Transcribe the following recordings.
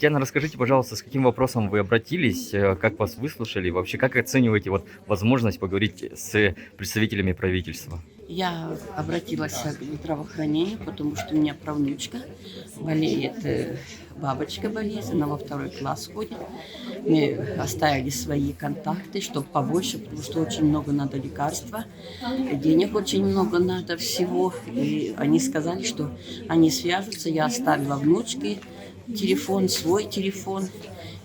Татьяна, расскажите, пожалуйста, с каким вопросом вы обратились, как вас выслушали, вообще как оцениваете вот возможность поговорить с представителями правительства? Я обратилась к здравоохранению, потому что у меня правнучка болеет, бабочка болезнь, она во 2 класс ходит. Мы оставили свои контакты, чтобы побольше, потому что очень много надо лекарства, денег очень много надо всего. И они сказали, что они свяжутся. Я оставила внучке телефон, свой телефон.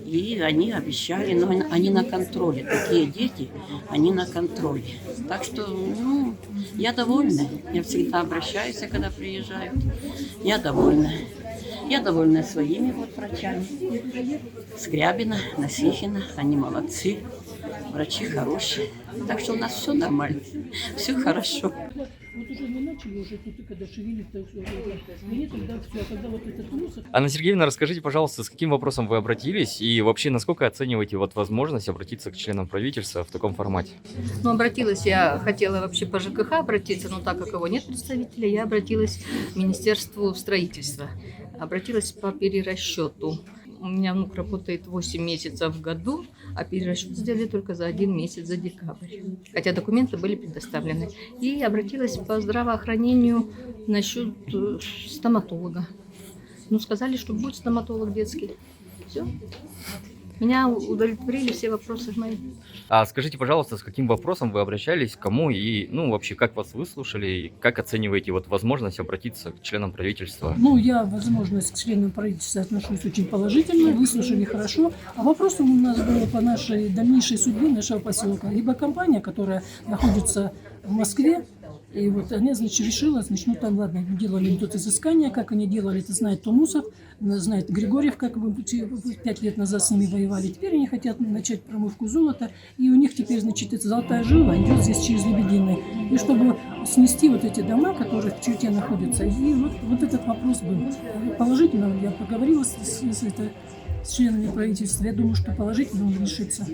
И они обещали, но они на контроле. Такие дети, они на контроле. Так что, я довольна. Я всегда обращаюсь, когда приезжают. Я довольна. Я довольна своими врачами. Скрябина, Насихина, они молодцы. Врачи хорошие. Так что у нас все нормально. Все хорошо. Вот уже мы начали уже тут, когда шевелить, так все. И тогда все, когда вот этот мусор. Анна Сергеевна, расскажите, пожалуйста, с каким вопросом вы обратились и вообще насколько оцениваете вот возможность обратиться к членам правительства в таком формате? Ну, обратилась я, хотела вообще по ЖКХ обратиться, но так как его нет представителя, я обратилась к Министерству строительства. Обратилась по перерасчету. У меня внук работает 8 месяцев в году, а перерасчет сделали только за 1 месяц, за декабрь. Хотя документы были предоставлены. И обратилась по здравоохранению насчет стоматолога. Ну, сказали, что будет стоматолог детский. Все. Меня удовлетворили все вопросы мои. А скажите, пожалуйста, с каким вопросом вы обращались, к кому и, вообще, как вас выслушали, и как оцениваете вот возможность обратиться к членам правительства? Я возможность к членам правительства отношусь очень положительно, выслушали хорошо. А вопросом у нас было по нашей дальнейшей судьбе нашего поселка. Либо компания, которая находится в Москве, и вот она, решила, там, ладно, делали тут изыскания, как они делали, это знает Томусов, знает Григорьев, как мы 5 лет назад с ними воевали. Теперь они хотят начать промывку золота, и у них теперь, эта золотая жила идет здесь через Лебединый. И чтобы снести вот эти дома, которые в черте находятся, и вот этот вопрос был. Положительно я поговорила с членами правительства, я думаю, что положительно он решится.